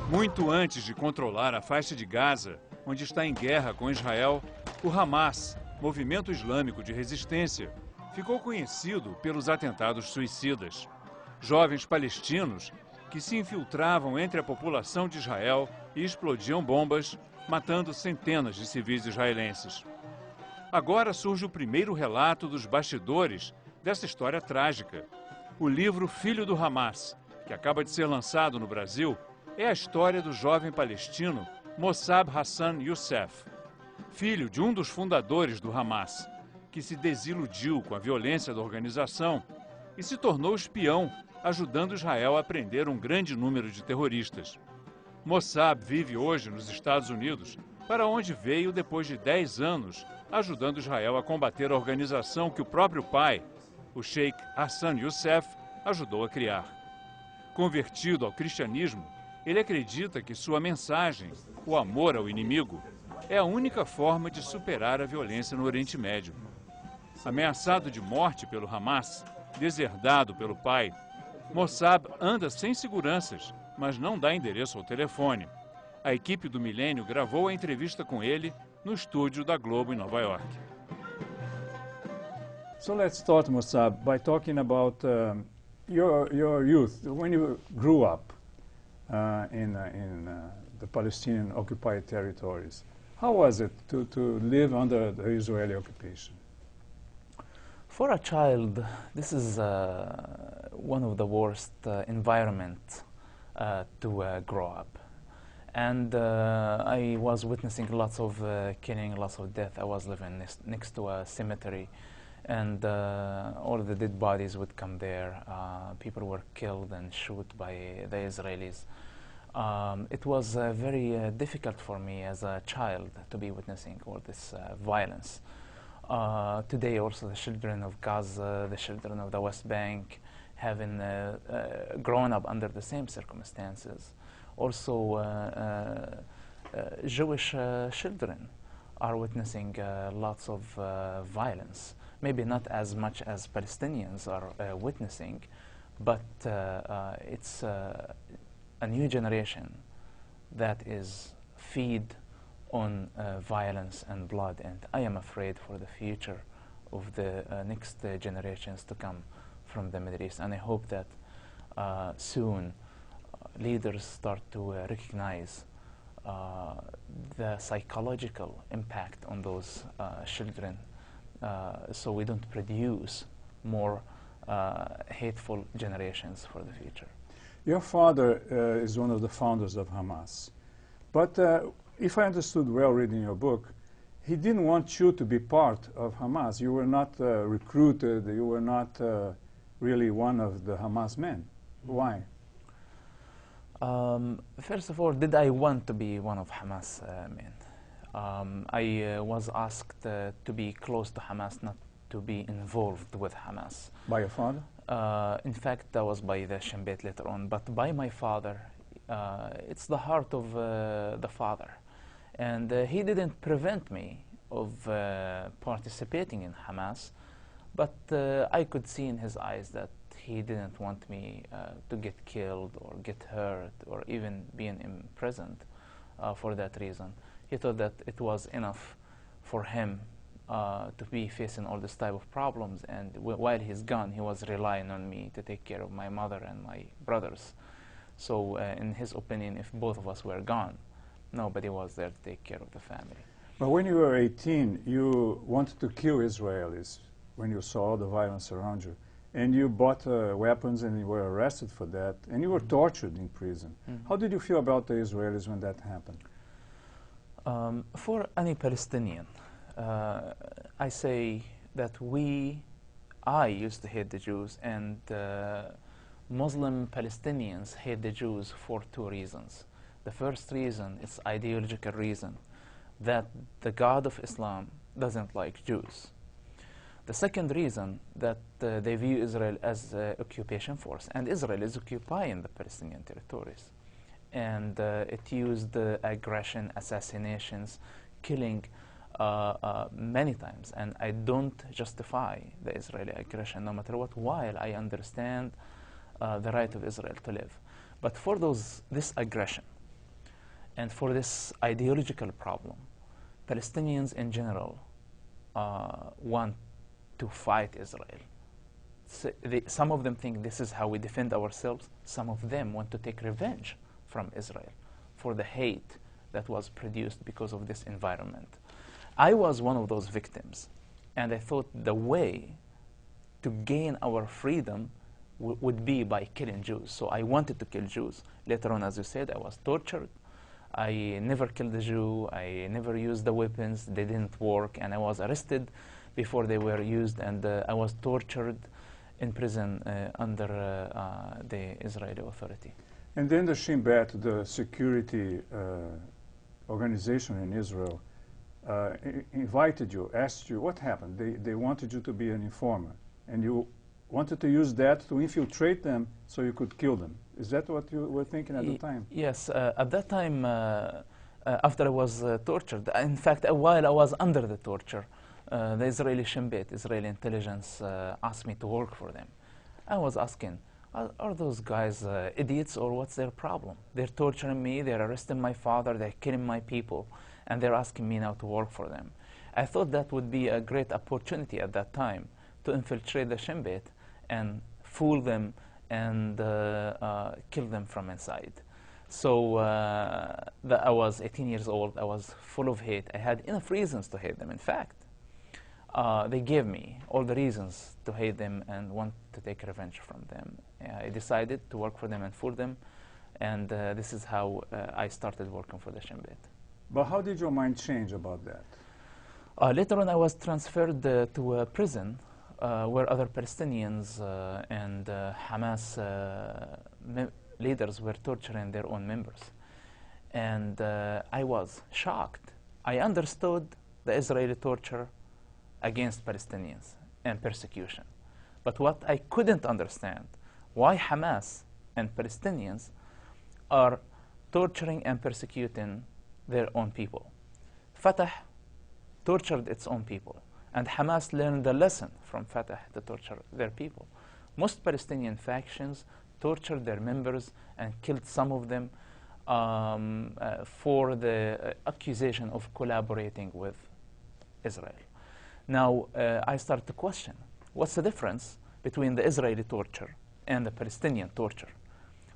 Muito antes de controlar a faixa de Gaza, onde está em guerra com Israel, o Hamas, movimento islâmico de resistência, ficou conhecido pelos atentados suicidas. Jovens palestinos que se infiltravam entre a população de Israel e explodiam bombas, matando centenas de civis israelenses. Agora surge o primeiro relato dos bastidores dessa história trágica. O livro Filho do Hamas, que acaba de ser lançado no Brasil, é a história do jovem palestino Mossab Hassan Youssef, filho de um dos fundadores do Hamas, que se desiludiu com a violência da organização e se tornou espião, ajudando Israel a prender um grande número de terroristas. Mossab vive hoje nos Estados Unidos, para onde veio depois de 10 anos, ajudando Israel a combater a organização que o próprio pai, o Sheikh Hassan Youssef, ajudou a criar. Convertido ao cristianismo, ele acredita que sua mensagem, o amor ao inimigo, é a única forma de superar a violência no Oriente Médio. Ameaçado de morte pelo Hamas, deserdado pelo pai, Mossab anda sem seguranças, mas não dá endereço ao telefone. A equipe do Milênio gravou a entrevista com ele no estúdio da Globo em Nova York. So let's start, Mossab, by talking about your youth, when you grew up in the Palestinian occupied territories. How was it to live under the Israeli occupation? For a child, this is one of the worst environments to grow up. And I was witnessing lots of killing, lots of death. I was living next to a cemetery, and all the dead bodies would come there. People were killed and shot by the Israelis. It was very difficult for me as a child to be witnessing all this violence. Today also the children of Gaza, the children of the West Bank, having grown up under the same circumstances. Also Jewish children are witnessing lots of violence. Maybe not as much as Palestinians are witnessing, but it's a new generation that is fed on violence and blood, and I am afraid for the future of the next generations to come from the Middle East. And I hope that soon leaders start to recognize the psychological impact on those children, so we don't produce more hateful generations for the future. Your father is one of the founders of Hamas, but if I understood well reading your book, he didn't want you to be part of Hamas. You were not recruited, you were not really one of the Hamas men. Why? First of all, did I want to be one of Hamas men? I was asked to be close to Hamas, not to be involved with Hamas. By your father? In fact, that was by the Shin Bet later on, but by my father. It's the heart of the father. And he didn't prevent me of participating in Hamas, but I could see in his eyes that he didn't want me to get killed or get hurt or even being imprisoned for that reason. He thought that it was enough for him to be facing all this type of problems, and while he's gone, he was relying on me to take care of my mother and my brothers. So in his opinion, if both of us were gone, nobody was there to take care of the family. But when you were 18, you wanted to kill Israelis when you saw all the violence around you. And you bought weapons and you were arrested for that, and you were tortured in prison. Mm-hmm. How did you feel about the Israelis when that happened? For any Palestinian, I say that I used to hate the Jews, and Muslim Palestinians hate the Jews for two reasons. The first reason is ideological reason, that the God of Islam doesn't like Jews. The second reason, that they view Israel as an occupation force, and Israel is occupying the Palestinian territories. And it used aggression, assassinations, killing many times, and I don't justify the Israeli aggression no matter what, while I understand the right of Israel to live. But for this aggression and for this ideological problem, Palestinians in general want to fight Israel. So some of them think this is how we defend ourselves. Some of them want to take revenge from Israel for the hate that was produced because of this environment. I was one of those victims, and I thought the way to gain our freedom would be by killing Jews. So I wanted to kill Jews. Later on, as you said, I was tortured. I never killed a Jew. I never used the weapons. They didn't work, and I was arrested before they were used, and I was tortured in prison under the Israeli Authority. And then the Shin Bet, the security organization in Israel, invited you, asked you what happened. They wanted you to be an informer, and you wanted to use that to infiltrate them so you could kill them. Is that what you were thinking at the time? Yes. At that time, after I was tortured, in fact, while I was under the torture, the Israeli Shin Bet, Israeli intelligence, asked me to work for them. I was asking, are those guys idiots, or what's their problem? They're torturing me, they're arresting my father, they're killing my people, and they're asking me now to work for them. I thought that would be a great opportunity at that time to infiltrate the Shin Bet and fool them and kill them from inside. So I was 18 years old, I was full of hate. I had enough reasons to hate them. In fact, they gave me all the reasons to hate them and want to take revenge from them. I decided to work for them and fool them, and this is how I started working for the Shin Bet. But how did your mind change about that? Later on, I was transferred to a prison where other Palestinians and Hamas leaders were torturing their own members. And I was shocked. I understood the Israeli torture against Palestinians and persecution. But what I couldn't understand, why Hamas and Palestinians are torturing and persecuting their own people. Fatah tortured its own people, and Hamas learned the lesson from Fatah to torture their people. Most Palestinian factions tortured their members and killed some of them for the accusation of collaborating with Israel. Now, I started to question, what's the difference between the Israeli torture and the Palestinian torture?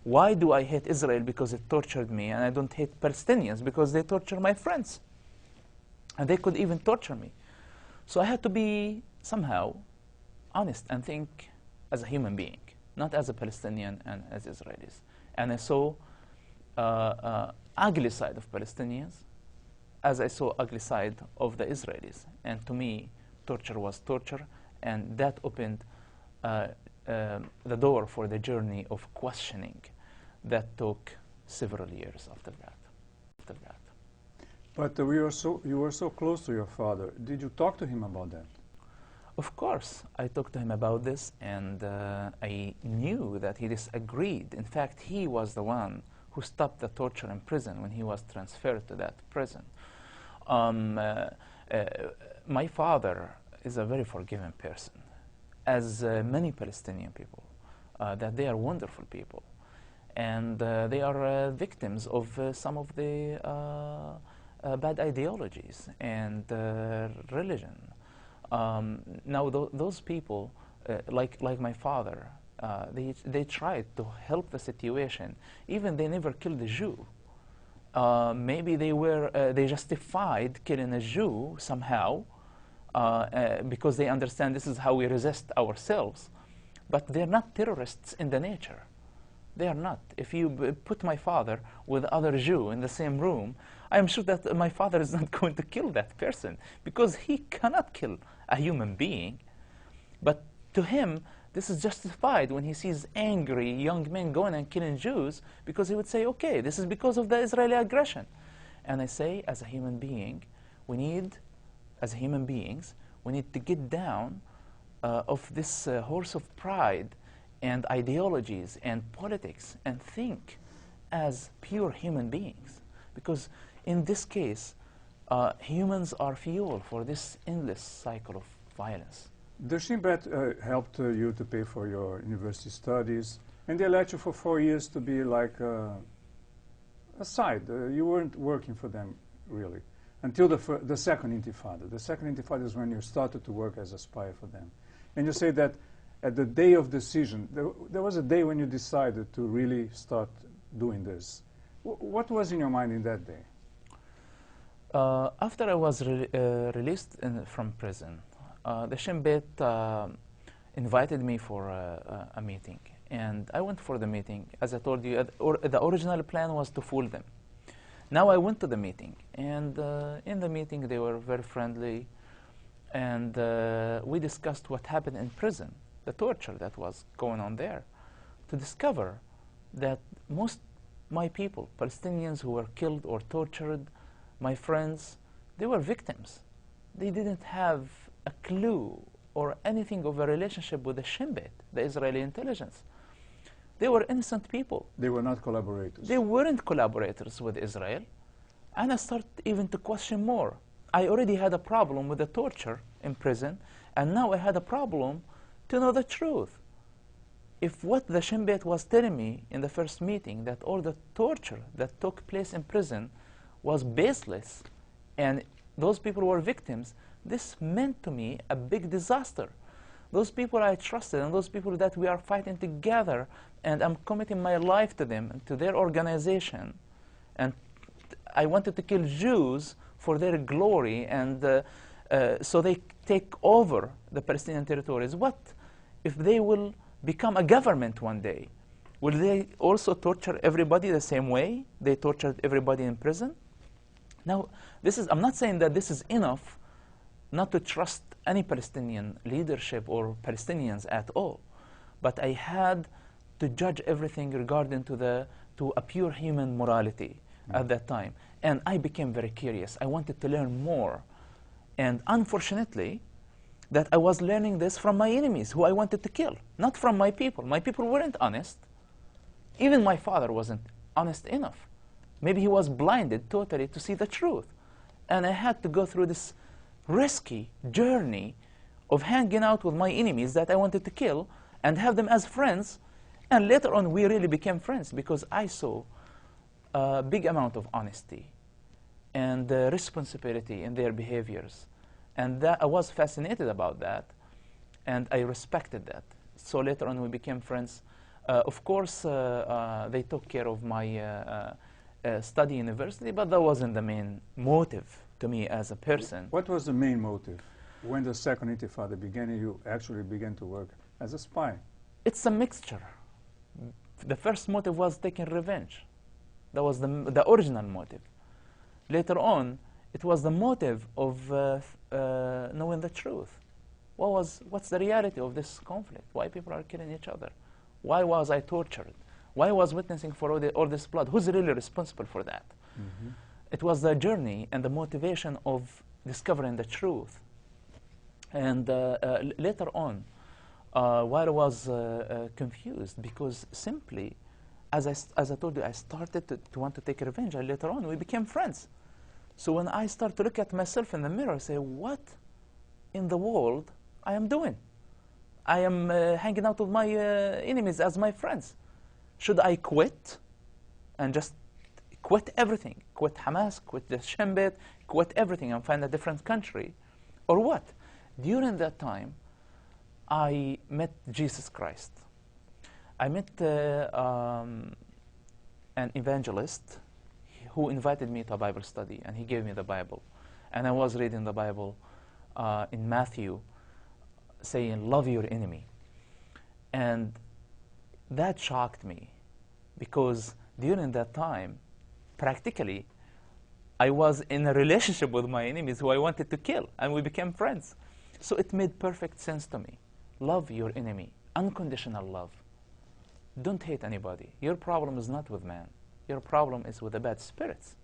Why do I hate Israel because it tortured me, and I don't hate Palestinians because they torture my friends? And they could even torture me. So I had to be somehow honest and think as a human being, not as a Palestinian and as Israelis. And I saw ugly side of Palestinians as I saw ugly side of the Israelis. And to me, torture was torture, and that opened the door for the journey of questioning that took several years after that. But you were so close to your father. Did you talk to him about that? Of course, I talked to him about this, and I knew that he disagreed. In fact, he was the one who stopped the torture in prison when he was transferred to that prison. My father is a very forgiving person, as many Palestinian people, that they are wonderful people. And they are victims of some of the bad ideologies and religion. Now, those people, like my father, they tried to help the situation. Even they never killed a Jew. Maybe they justified killing a Jew somehow because they understand this is how we resist ourselves. But they're not terrorists in the nature. They are not. If you put my father with other Jew in the same room, I am sure that my father is not going to kill that person, because he cannot kill a human being. But to him, this is justified when he sees angry young men going and killing Jews, because he would say, okay, this is because of the Israeli aggression. And I say, as a human being, as human beings, we need to get down of this horse of pride and ideologies and politics and think as pure human beings. Because in this case, humans are fuel for this endless cycle of violence. The Shin Bet helped you to pay for your university studies, and they let you for 4 years to be like a side. You weren't working for them, really, until the second Intifada. The second Intifada is when you started to work as a spy for them. And you say that at the day of decision, there was a day when you decided to really start doing this. What was in your mind in that day? After I was released from prison, the Shin Bet invited me for a meeting. And I went for the meeting. As I told you, the original plan was to fool them. Now I went to the meeting. And in the meeting, they were very friendly. And we discussed what happened in prison, the torture that was going on there, to discover that most my people, Palestinians who were killed or tortured, my friends, they were victims. They didn't have a clue or anything of a relationship with the Shin Bet, the Israeli intelligence. They were innocent people. They were not collaborators. They weren't collaborators with Israel. And I started even to question more. I already had a problem with the torture in prison, and now I had a problem to know the truth. If what the Shin Bet was telling me in the first meeting, that all the torture that took place in prison was baseless, and those people were victims, this meant to me a big disaster. Those people I trusted, and those people that we are fighting together, and I'm committing my life to them, and to their organization, and I wanted to kill Jews for their glory, and so they take over the Palestinian territories. What if they will become a government one day? Will they also torture everybody the same way they tortured everybody in prison? Now, I'm not saying that this is enough not to trust any Palestinian leadership or Palestinians at all, but I had to judge everything regarding to a pure human morality at that time. And I became very curious. I wanted to learn more. And unfortunately, that I was learning this from my enemies, who I wanted to kill, not from my people. My people weren't honest. Even my father wasn't honest enough. Maybe he was blinded totally to see the truth. And I had to go through this risky journey of hanging out with my enemies that I wanted to kill and have them as friends. And later on, we really became friends because I saw a big amount of honesty and responsibility in their behaviors. And that, I was fascinated about that, and I respected that. So later on, we became friends. Of course, they took care of my study university, but that wasn't the main motive to me as a person. What was the main motive? When the second Intifada began, you actually began to work as a spy. It's a mixture. The first motive was taking revenge. That was the original motive. Later on, it was the motive of knowing the truth. What's the reality of this conflict? Why people are killing each other? Why was I tortured? Why was witnessing for all this blood? Who's really responsible for that? Mm-hmm. It was the journey and the motivation of discovering the truth. And later on, while I was confused, because simply, as I told you, I started to want to take revenge, and later on we became friends. So when I start to look at myself in the mirror, I say, what in the world I am doing? I am hanging out with my enemies as my friends. Should I quit and just quit everything? Quit Hamas, quit the Shin Bet, quit everything and find a different country? Or what? During that time, I met Jesus Christ. I met an evangelist who invited me to a Bible study, and he gave me the Bible. And I was reading the Bible in Matthew, saying, love your enemy. And that shocked me, because during that time, practically, I was in a relationship with my enemies who I wanted to kill, and we became friends. So it made perfect sense to me. Love your enemy, unconditional love. Don't hate anybody. Your problem is not with man. Your problem is with the bad spirits.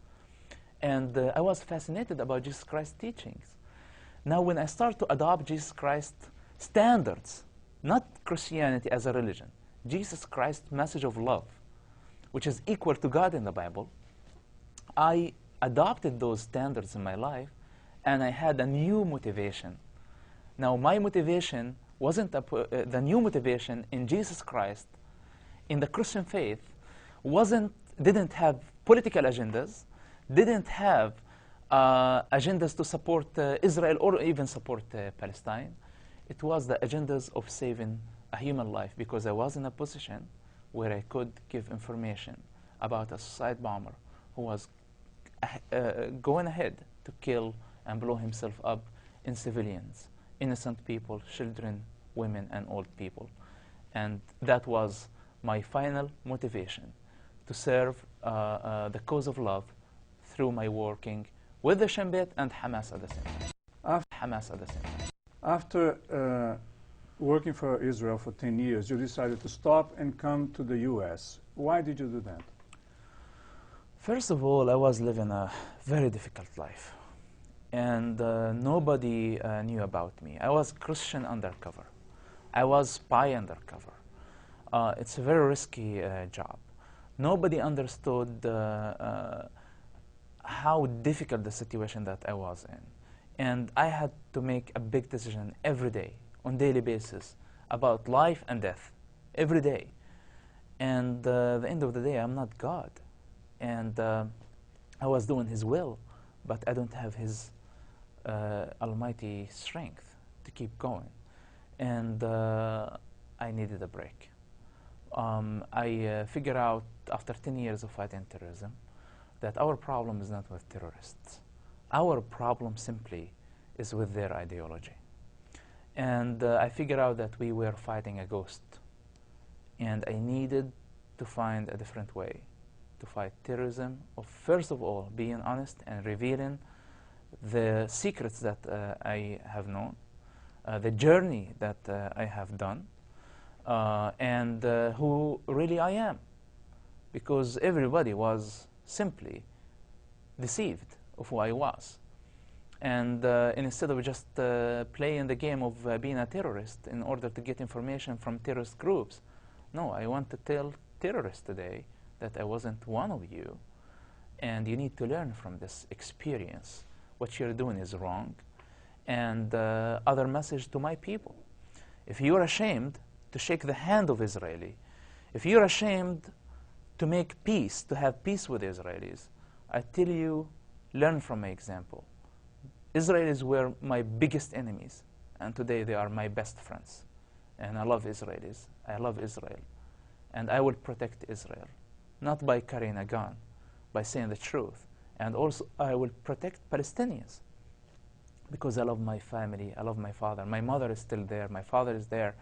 And I was fascinated about Jesus Christ's teachings. Now, when I start to adopt Jesus Christ's standards, not Christianity as a religion, Jesus Christ's message of love, which is equal to God in the Bible, I adopted those standards in my life, and I had a new motivation. Now, my motivation wasn't the new motivation in Jesus Christ, in the Christian faith, didn't have political agendas, didn't have agendas to support Israel or even support Palestine. It was the agendas of saving a human life, because I was in a position where I could give information about a suicide bomber who was going ahead to kill and blow himself up in civilians, innocent people, children, women, and old people. And that was my final motivation, to serve the cause of love through my working with the Shin Bet and Hamas at the same time. After working for Israel for 10 years, you decided to stop and come to the U.S. Why did you do that? First of all, I was living a very difficult life, and nobody knew about me. I was Christian undercover. I was spy undercover. It's a very risky job. Nobody understood how difficult the situation that I was in. And I had to make a big decision every day, on daily basis, about life and death, every day. And at the end of the day, I'm not God. And I was doing His will, but I don't have His almighty strength to keep going. And I needed a break. I figured out, after 10 years of fighting terrorism, that our problem is not with terrorists. Our problem simply is with their ideology. And I figured out that we were fighting a ghost. And I needed to find a different way to fight terrorism, of first of all, being honest and revealing the secrets that I have known, the journey that I have done, and who really I am. Because everybody was simply deceived of who I was. And instead of just playing the game of being a terrorist in order to get information from terrorist groups, no, I want to tell terrorists today that I wasn't one of you, and you need to learn from this experience. What you're doing is wrong. And other message to my people: if you're ashamed to shake the hand of Israeli, if you're ashamed to make peace, to have peace with the Israelis, I tell you, learn from my example. Israelis were my biggest enemies, and today they are my best friends. And I love Israelis. I love Israel. And I will protect Israel, not by carrying a gun, by saying the truth. And also, I will protect Palestinians, because I love my family, I love my father. My mother is still there, my father is there,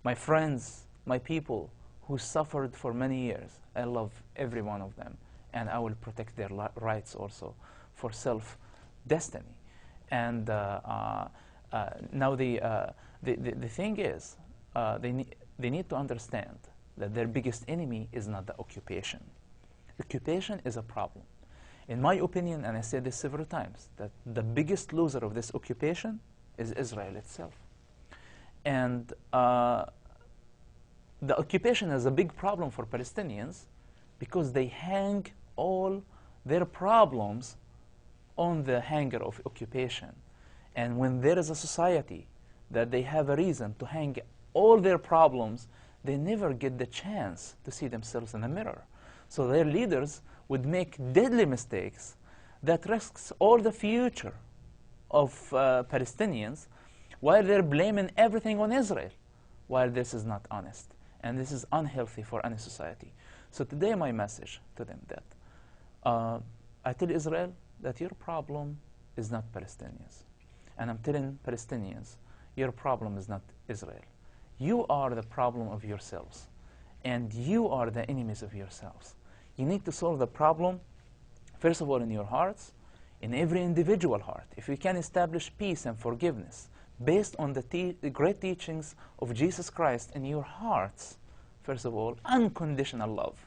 my friends, my people who suffered for many years. I love every one of them, and I will protect their rights also for self-destiny. And now the thing is, they need to understand that their biggest enemy is not the occupation. Occupation is a problem. In my opinion, and I said this several times, that the biggest loser of this occupation is Israel itself. And the occupation is a big problem for Palestinians, because they hang all their problems on the hanger of occupation. And when there is a society that they have a reason to hang all their problems, they never get the chance to see themselves in the mirror. So their leaders would make deadly mistakes that risks all the future of Palestinians, while they're blaming everything on Israel, while this is not honest. And this is unhealthy for any society. So today my message to them that I tell Israel that your problem is not Palestinians. And I'm telling Palestinians, your problem is not Israel. You are the problem of yourselves. And you are the enemies of yourselves. You need to solve the problem, first of all, in your hearts, in every individual heart. If we can establish peace and forgiveness based on the great teachings of Jesus Christ in your hearts, first of all, unconditional love,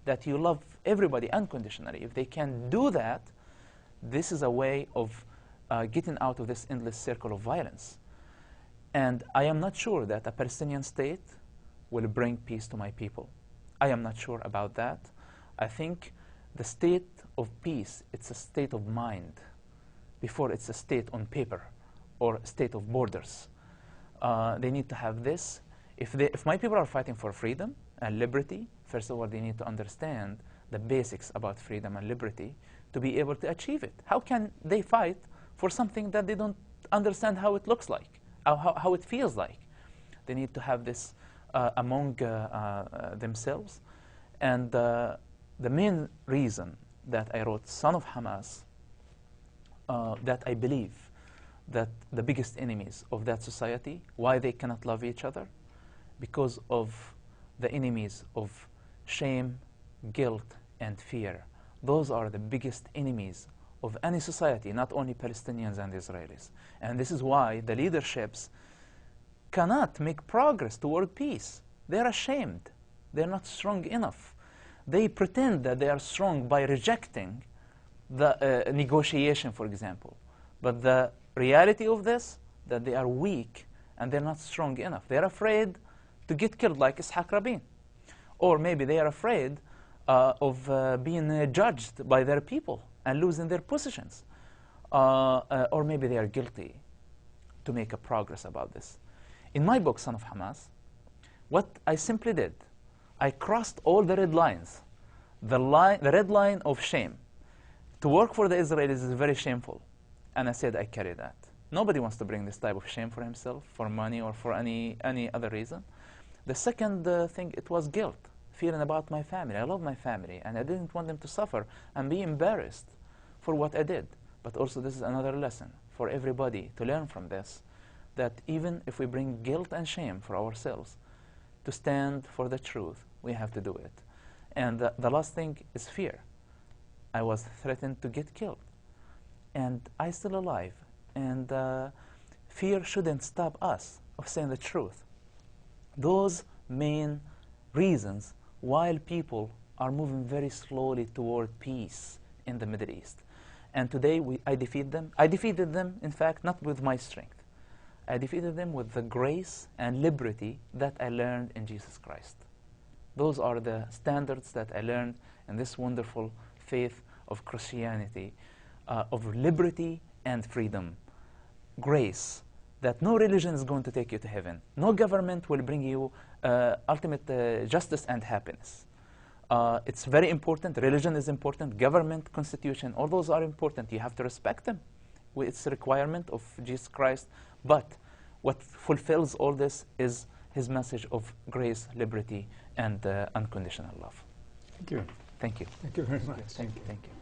that you love everybody unconditionally. If they can do that, this is a way of getting out of this endless circle of violence. And I am not sure that a Palestinian state will bring peace to my people. I am not sure about that. I think the state of peace, it's a state of mind before it's a state on paper or state of borders. They need to have this. If my people are fighting for freedom and liberty, first of all, they need to understand the basics about freedom and liberty to be able to achieve it. How can they fight for something that they don't understand how it looks like, how it feels like? They need to have this among themselves. And the main reason that I wrote Son of Hamas, that I believe that the biggest enemies of that society, why they cannot love each other, because of the enemies of shame, guilt, and fear. Those are the biggest enemies of any society, not only Palestinians and Israelis. And this is why the leaderships cannot make progress toward peace. They're ashamed. They're not strong enough. They pretend that they are strong by rejecting the negotiation, for example. But the reality of this, that they are weak and they're not strong enough. They're afraid to get killed like Ishaq Rabin. Or maybe they are afraid of being judged by their people and losing their positions. Or maybe they are guilty to make a progress about this. In my book, Son of Hamas, what I simply did, I crossed all the red lines. The red line of shame. To work for the Israelis is very shameful. And I said, I carry that. Nobody wants to bring this type of shame for himself, for money, or for any other reason. The second thing, it was guilt, feeling about my family. I love my family, and I didn't want them to suffer and be embarrassed for what I did. But also, this is another lesson for everybody to learn from this, that even if we bring guilt and shame for ourselves, to stand for the truth, we have to do it. And the last thing is fear. I was threatened to get killed, and I'm still alive. And fear shouldn't stop us of saying the truth. Those main reasons why people are moving very slowly toward peace in the Middle East. And today I defeat them. I defeated them, in fact, not with my strength. I defeated them with the grace and liberty that I learned in Jesus Christ. Those are the standards that I learned in this wonderful faith of Christianity, of liberty and freedom. Grace, that no religion is going to take you to heaven. No government will bring you ultimate justice and happiness. It's very important. Religion is important. Government, constitution, all those are important. You have to respect them. It's a requirement of Jesus Christ. But what fulfills all this is his message of grace, liberty, and unconditional love. Thank you. Thank you. Thank you very much. Thank you. Thank you.